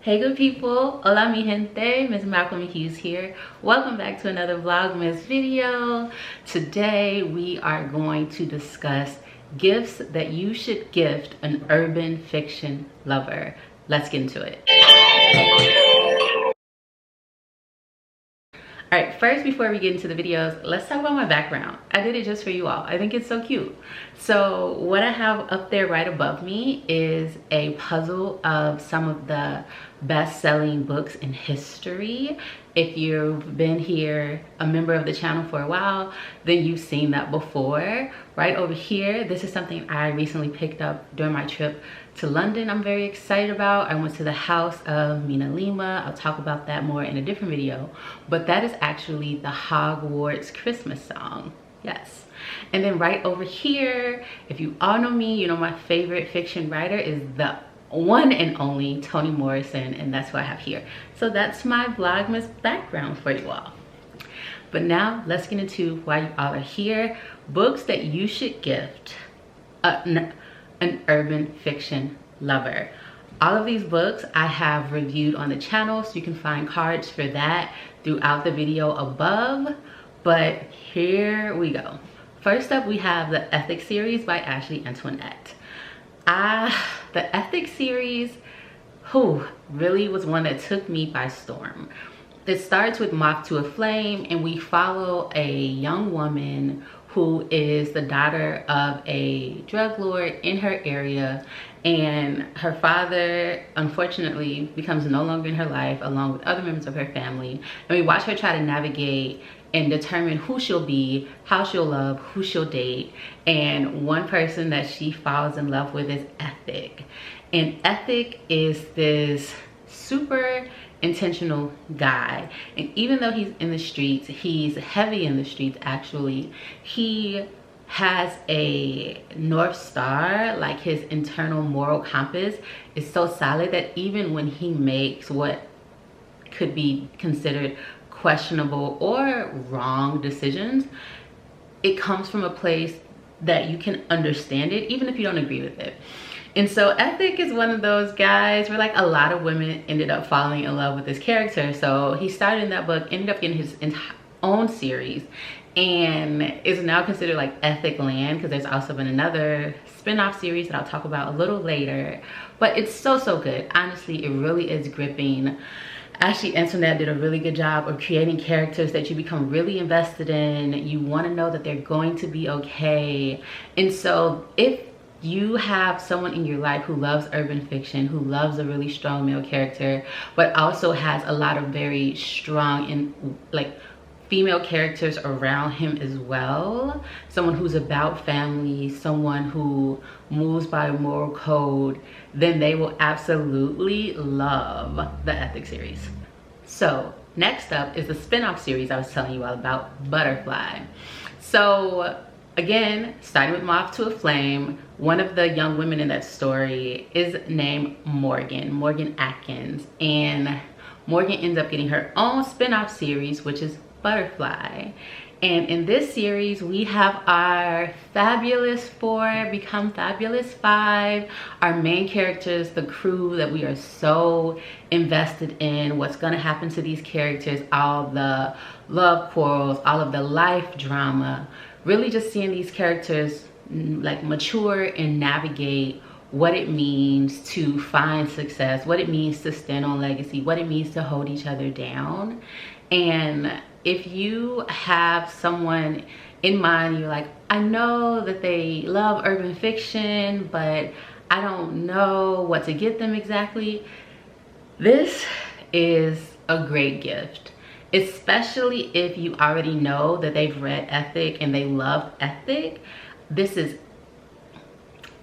Hey good people, hola mi gente, MsMalcolmHughes here. Welcome back to another Vlogmas video. Today we are going to discuss gifts that you should gift an urban fiction lover. Let's get into it. All right, first, before we get into the videos, let's talk about my background. I did it just for you all. I think it's so cute. So what I have up there right above me is a puzzle of some of the best-selling books in history. If you've been here, a member of the channel for a while, then you've seen that before. Right over here, this is something I recently picked up during my trip to London. I'm very excited about. I went to the house of Mina Lima. I'll talk about that more in a different video, but that is actually the Hogwarts Christmas song. Yes. And then right over here, if you all know me, you know my favorite fiction writer is the one and only Toni Morrison, and that's what I have here. So that's my Vlogmas background for you all. But now let's get into why you all are here. Books that you should gift an urban fiction lover. All of these books I have reviewed on the channel, so you can find cards for that throughout the video above. But here we go. First up, we have the Ethics series by Ashley Antoinette. The Ethics series, really was one that took me by storm. It starts with Moth to a Flame, and we follow a young woman who is the daughter of a drug lord in her area, and her father unfortunately becomes no longer in her life along with other members of her family, and we watch her try to navigate and determine who she'll be, how she'll love, who she'll date. And one person that she falls in love with is Ethic. And Ethic is this super intentional guy, and even though he's in the streets, he's heavy in the streets actually, he has a North Star. Like, his internal moral compass is so solid that even when he makes what could be considered questionable or wrong decisions, it comes from a place that you can understand it even if you don't agree with it. And so Ethic is one of those guys where, like, a lot of women ended up falling in love with this character. So he started in that book, ended up getting his own series, and is now considered like Ethic Land, because there's also been another spin-off series that I'll talk about a little later. But it's so good. Honestly, it really is gripping. Ashley Antoinette did a really good job of creating characters that you become really invested in. You want to know that they're going to be okay. And so if you have someone in your life who loves urban fiction, who loves a really strong male character, but also has a lot of very strong and like female characters around him as well, someone who's about family, someone who moves by a moral code, then they will absolutely love the Ethics series. So next up is the spin-off series I was telling you all about, Butterfly. So again, starting with Moth to a Flame, one of the young women in that story is named Morgan Atkins, and Morgan ends up getting her own spin-off series, which is Butterfly. And in this series, we have our Fabulous Four become Fabulous Five, our main characters, the crew that we are so invested in, what's gonna happen to these characters, all the love quarrels, all of the life drama, really just seeing these characters like mature and navigate what it means to find success, what it means to stand on legacy, what it means to hold each other down. And if you have someone in mind, you're like, I know that they love urban fiction, but I don't know what to get them exactly, this is a great gift. Especially if you already know that they've read Ethic and they love Ethic. This is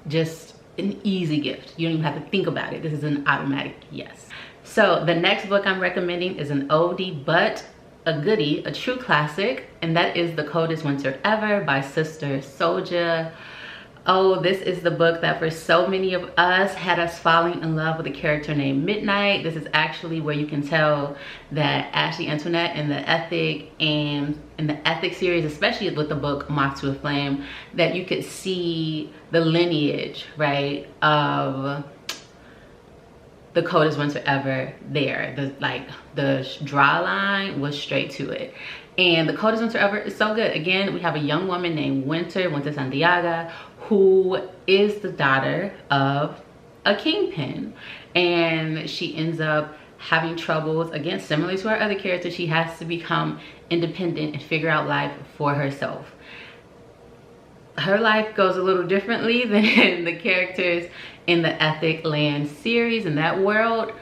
just an easy gift. You don't even have to think about it. This is an automatic yes. So the next book I'm recommending is an oldie but a goodie, a true classic, and that is The Coldest Winter Ever by Sister Souljah. Oh, this is the book that for so many of us had us falling in love with a character named Midnight. This is actually where you can tell that Ashley Antoinette in the Ethic and in the Ethic series, especially with the book Moth to a Flame, that you could see the lineage, right, of the coldest winter ever there. The draw line was straight to it. And the coldest winter ever is so good. Again, we have a young woman named Winter Santiago, who is the daughter of a kingpin. And she ends up having troubles, again, similar to our other character. She has to become independent and figure out life for herself. Her life goes a little differently than the characters in the Ethic Land series in that world.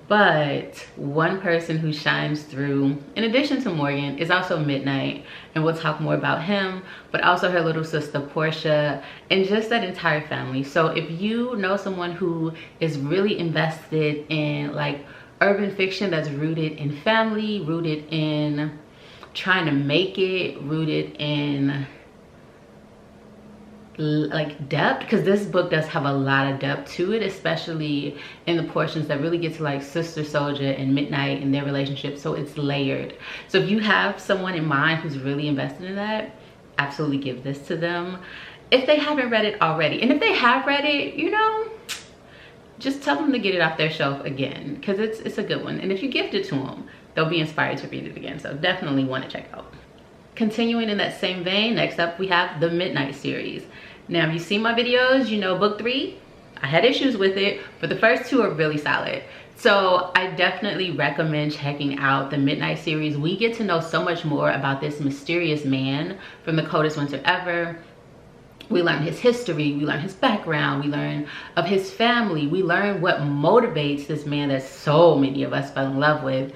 But one person who shines through, in addition to Morgan, is also Midnight, and we'll talk more about him, but also her little sister Portia, and just that entire family. So if you know someone who is really invested in like urban fiction that's rooted in family, rooted in trying to make it, rooted in like depth, because this book does have a lot of depth to it, especially in the portions that really get to like Sister Soldier and Midnight and their relationship. So it's layered. So if you have someone in mind who's really invested in that, absolutely give this to them if they haven't read it already. And if they have read it, you know, just tell them to get it off their shelf again, because it's a good one. And if you gift it to them, they'll be inspired to read it again. So definitely want to check out. Continuing in that same vein, next up we have the Midnight series. Now, if you've seen my videos, you know book 3, I had issues with it, but the first 2 are really solid. So I definitely recommend checking out the Midnight series. We get to know so much more about this mysterious man from the coldest winter ever. We learn his history, we learn his background, we learn of his family, we learn what motivates this man that so many of us fell in love with.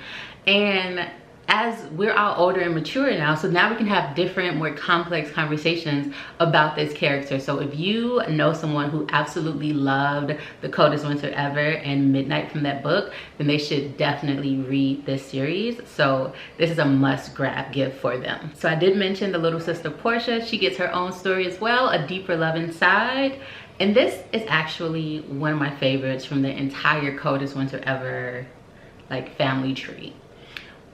And as we're all older and mature now, so now we can have different, more complex conversations about this character. So if you know someone who absolutely loved The Coldest Winter Ever and Midnight from that book, then they should definitely read this series. So this is a must grab gift for them. So I did mention the little sister Portia. She gets her own story as well, A Deeper Love Inside. And this is actually one of my favorites from the entire Coldest Winter Ever like family tree.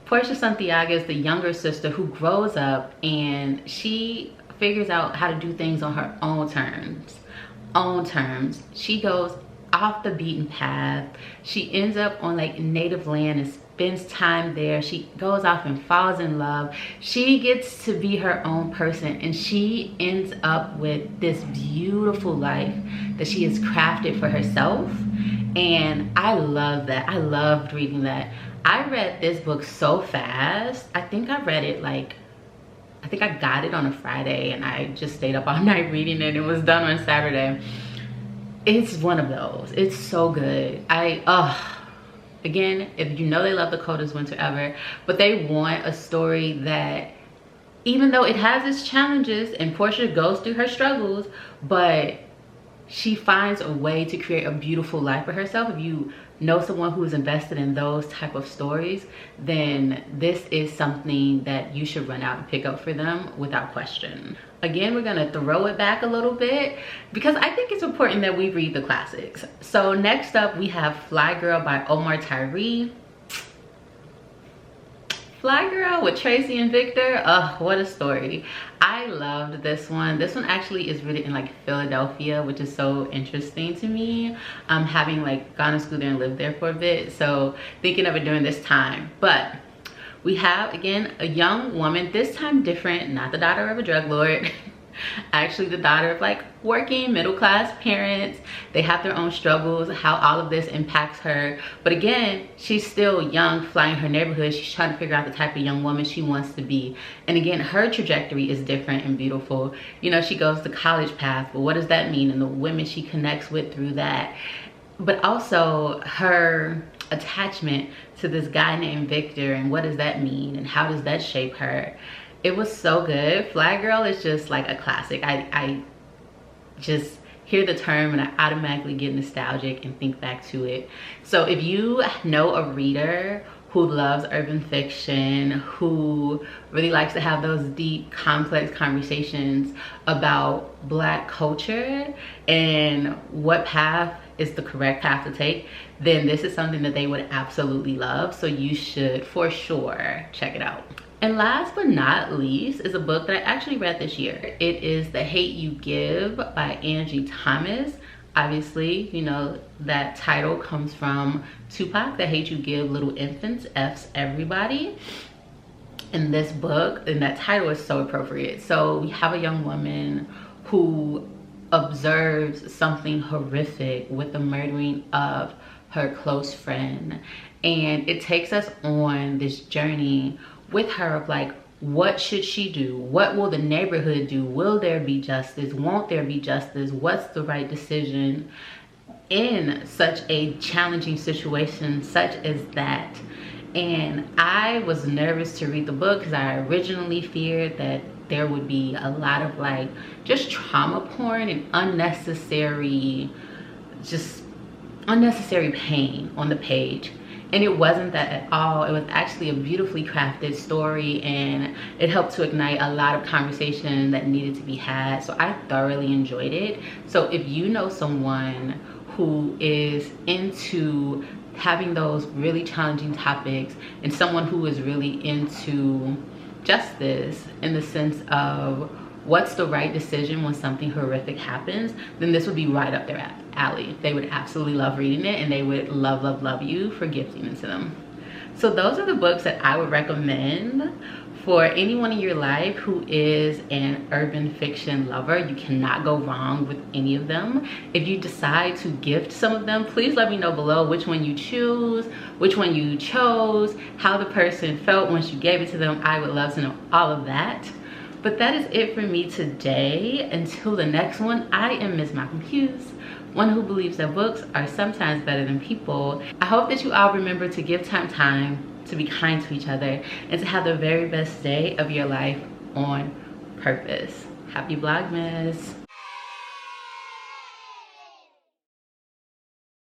Portia Santiago is the younger sister who grows up and she figures out how to do things on her own terms. She goes off the beaten path. She ends up on like native land and spends time there. She goes off and falls in love. She gets to be her own person and she ends up with this beautiful life that she has crafted for herself. And I love that. I loved reading that. I read this book so fast. I think I read it like, I think I got it on a Friday and I just stayed up all night reading it. It was done on Saturday. It's one of those. It's so good. Again, if you know they love The Coldest Winter Ever, but they want a story that, even though it has its challenges and Portia goes through her struggles, but she finds a way to create a beautiful life for herself. If you know someone who is invested in those type of stories, then this is something that you should run out and pick up for them without question. Again, we're gonna throw it back a little bit because I think it's important that we read the classics. So next up we have Fly Girl by Omar Tyree. Fly Girl with Tracy and Victor. Oh, what a story. I loved this one. This one actually is rooted in like Philadelphia, which is so interesting to me. Having like gone to school there and lived there for a bit. So thinking of it during this time. But we have, again, a young woman, this time different, not the daughter of a drug lord. Actually the daughter of like working middle class parents. They have their own struggles, how all of this impacts her, but again, she's still young, flying her neighborhood. She's trying to figure out the type of young woman she wants to be, and again, her trajectory is different and beautiful. You know, she goes the college path, but what does that mean, and the women she connects with through that, but also her attachment to this guy named Victor, and what does that mean and how does that shape her. It was so good. Fly Girl is just like a classic. I just hear the term and I automatically get nostalgic and think back to it. So if you know a reader who loves urban fiction, who really likes to have those deep, complex conversations about Black culture and what path is the correct path to take, then this is something that they would absolutely love. So you should for sure check it out. And last but not least is a book that I actually read this year. It is The Hate U Give by Angie Thomas. Obviously, you know, that title comes from Tupac, The Hate You Give Little Infants F's Everybody. In this book, and that title is so appropriate. So we have a young woman who observes something horrific with the murdering of her close friend, and it takes us on this journey with her of like, what should she do? What will the neighborhood do? Will there be justice? Won't there be justice? What's the right decision in such a challenging situation such as that? And I was nervous to read the book because I originally feared that there would be a lot of like just trauma porn and unnecessary pain on the page. And it wasn't that at all. It was actually a beautifully crafted story, and it helped to ignite a lot of conversation that needed to be had. So I thoroughly enjoyed it. So if you know someone who is into having those really challenging topics, and someone who is really into justice in the sense of what's the right decision when something horrific happens, then this would be right up their alley. They would absolutely love reading it, and they would love you for gifting it to them. So those are the books that I would recommend for anyone in your life who is an urban fiction lover. You cannot go wrong with any of them. If you decide to gift some of them, please let me know below which one you choose, which one you chose, how the person felt once you gave it to them. I would love to know all of that. But that is it for me today. Until the next one, I am MsMalcolmHughes, one who believes that books are sometimes better than people. I hope that you all remember to give time, to be kind to each other, and to have the very best day of your life on purpose. Happy Vlogmas.